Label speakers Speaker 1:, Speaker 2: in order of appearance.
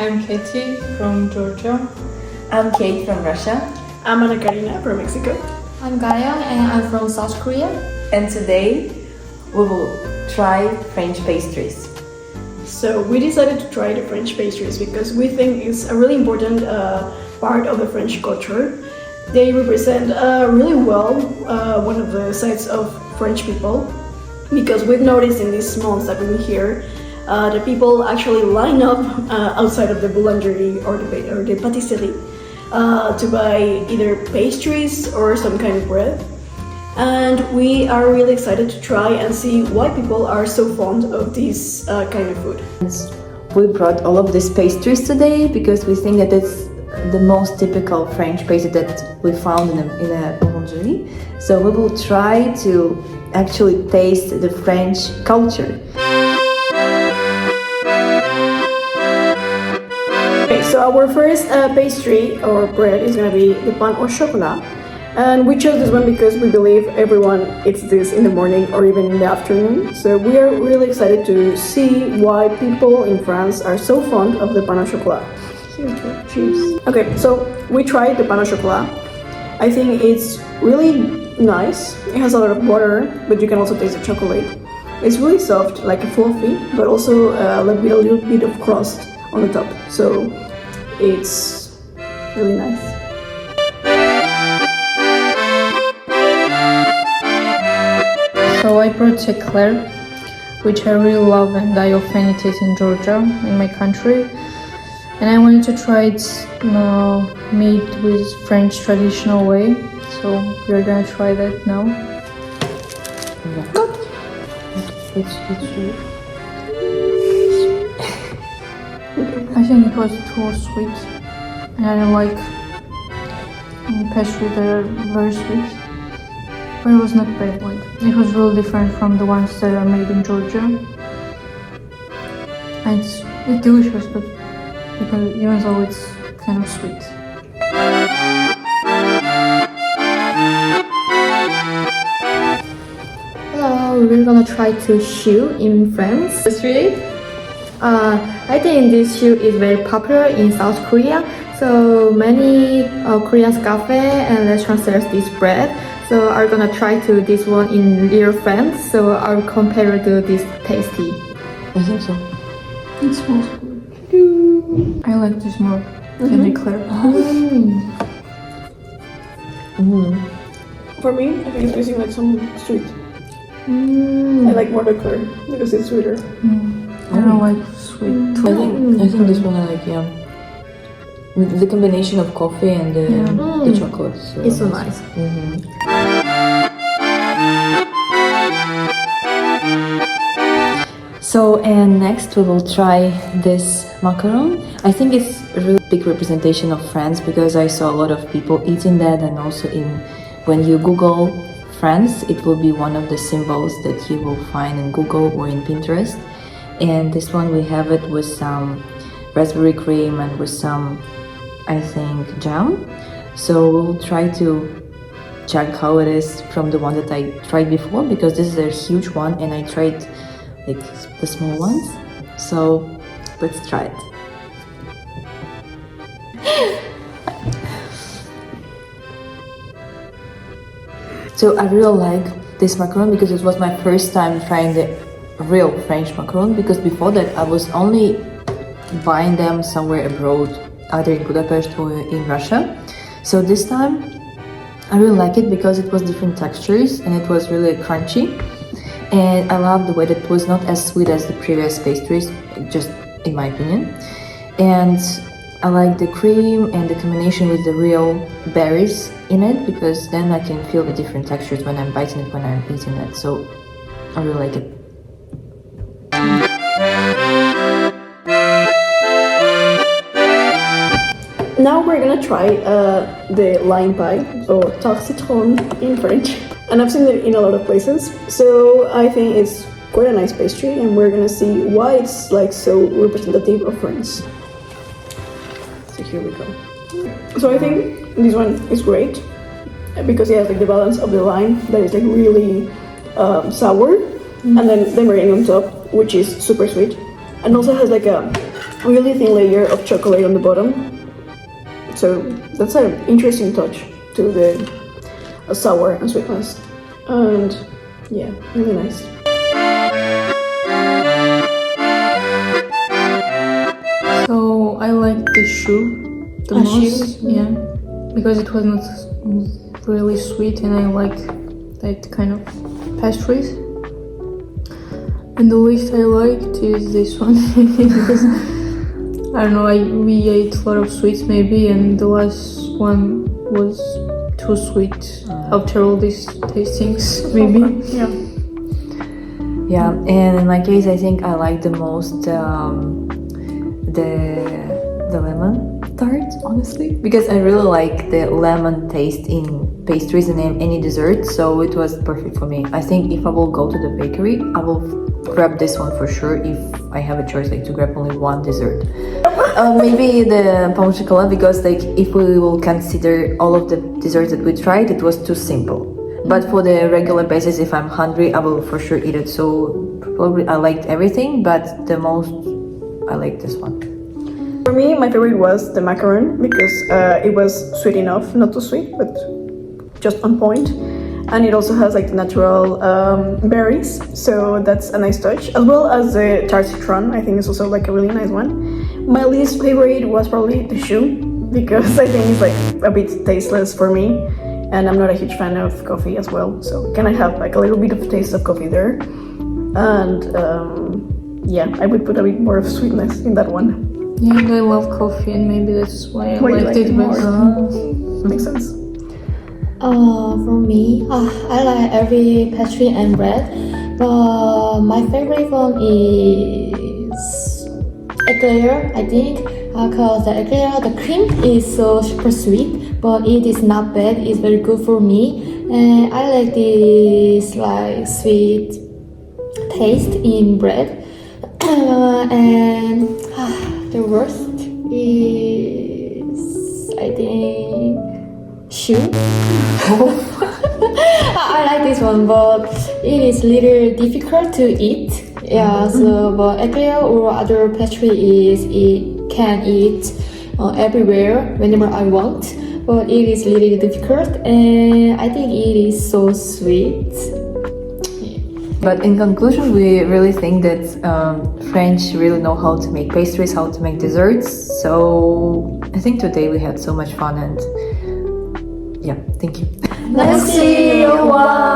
Speaker 1: I'm Katie from Georgia.
Speaker 2: I'm Kate from Russia.
Speaker 3: I'm Ana Karina from Mexico.
Speaker 4: I'm Gaia and I'm from South Korea.
Speaker 2: And today we will try French pastries.
Speaker 3: So we decided to try the French pastries because we think it's a really important part of the French culture. They represent really well one of the sides of French people, because we've noticed in these months that we've been here, the people actually line up outside of the boulangerie or the patisserie to buy either pastries or some kind of bread. And we are really excited to try and see why people are so fond of this kind of food.
Speaker 2: We brought all of these pastries today because we think that it's the most typical French pastry that we found in a boulangerie. So we will try to actually taste the French culture.
Speaker 3: Okay, so our first pastry or bread is gonna be the pain au chocolat. And we chose this one because we believe everyone eats this in the morning or even in the afternoon. So we are really excited to see why people in France are so fond of the pain au chocolat. Cheers. Okay, so we tried the pain au chocolat. I think it's really nice. It has a lot of butter, but you can also taste the chocolate. It's really soft, like a fluffy, but also a little bit of crust on the top. So it's really nice.
Speaker 1: So I brought eclair, which I really love and I often eat it in Georgia, in my country. And I wanted to try it made with French traditional way. So we're gonna try that now. I think it was too sweet. And I don't like pastries that are very sweet. But it was not bad, like, it was really different from the ones that are made in Georgia. And it's delicious, but because even though it's kind of sweet.
Speaker 4: Hello, we're gonna try to choux in France.
Speaker 2: Pastry?
Speaker 4: I think this choux is very popular in South Korea. So many Korean cafe and restaurants sell this bread. So I'm gonna try to this one in real France. So I'll compare to this tasty.
Speaker 2: I think so.
Speaker 1: It smells good. I like this more than eclair.
Speaker 3: For me, I think it's tasting like some sweet. I like more the curd because it's sweeter.
Speaker 1: I don't like sweet.
Speaker 2: I think this one I like, yeah. The combination of coffee and the chocolate. So
Speaker 4: It's so nice.
Speaker 2: So, and next we will try this macaron. I think it's a really big representation of France because I saw a lot of people eating that, and also when you Google France, it will be one of the symbols that you will find in Google or in Pinterest. And this one we have it with some raspberry cream and with some, I think, jam. So we'll try to check how it is from the one that I tried before, because this is a huge one and I tried like the small ones. So let's try it. So I really like this macaron because it was my first time trying the real French macaron, because before that I was only buying them somewhere abroad, either in Budapest or in Russia. So this time I really like it because it was different textures and it was really crunchy. And I love the way that it was not as sweet as the previous pastries, just in my opinion. And I like the cream and the combination with the real berries in it, because then I can feel the different textures when I'm biting it, when I'm eating it. So I really like it.
Speaker 3: Now we're gonna try the lime pie, or tarte citron in French. And I've seen it in a lot of places, so I think it's quite a nice pastry, and we're gonna see why it's like so representative of France. So here we go. So I think this one is great because it has like the balance of the lime that is like really sour, and then the meringue on top, which is super sweet, and also has like a really thin layer of chocolate on the bottom. So that's an interesting touch to the sour and sweetness. And yeah, really nice.
Speaker 1: So I like the shoe the most, yeah, because it was not really sweet, and I like that kind of pastries. And the least I liked is this one because I don't know. We ate a lot of sweets maybe, and the last one was too sweet after all these tastings maybe.
Speaker 3: Yeah.
Speaker 2: Yeah, and in my case, I think I like the most the lemon tart, honestly, because I really like the lemon taste in pastries and in any dessert, so it was perfect for me. I think if I will go to the bakery, I will grab this one for sure if I have a choice, like to grab only one dessert. Maybe the pain au chocolat, because like if we will consider all of the desserts that we tried, it was too simple. But for the regular basis, if I'm hungry, I will for sure eat it. So probably I liked everything, but the most I like this one.
Speaker 3: For me, my favorite was the macaron because it was sweet enough, not too sweet, but just on point. And it also has like the natural berries, so that's a nice touch. As well as the tart citron, I think is also like a really nice one. My least favorite was probably the choux because I think it's like a bit tasteless for me. And I'm not a huge fan of coffee as well, so can I have like a little bit of taste of coffee there? And yeah, I would put a bit more of sweetness in that one.
Speaker 1: Yeah, and I love coffee, and maybe that's why I
Speaker 3: Why you
Speaker 1: liked
Speaker 3: like
Speaker 1: it
Speaker 3: it more.
Speaker 1: better.
Speaker 3: Makes sense.
Speaker 4: For me, I like every pastry and bread, but my favorite one is eclair, I think, because the eclair, the cream is so super sweet, but it is not bad, it's very good for me, and I like this like sweet taste in bread. And the worst is, I think, shoe. I like this one, but it is little difficult to eat. Yeah, so but eclair or other pastry is it can eat everywhere whenever I want, but it is really difficult, and I think it is so sweet.
Speaker 2: But in conclusion, we really think that French really know how to make pastries, how to make desserts. So I think today we had so much fun, and yeah, thank you.
Speaker 4: Merci, au revoir.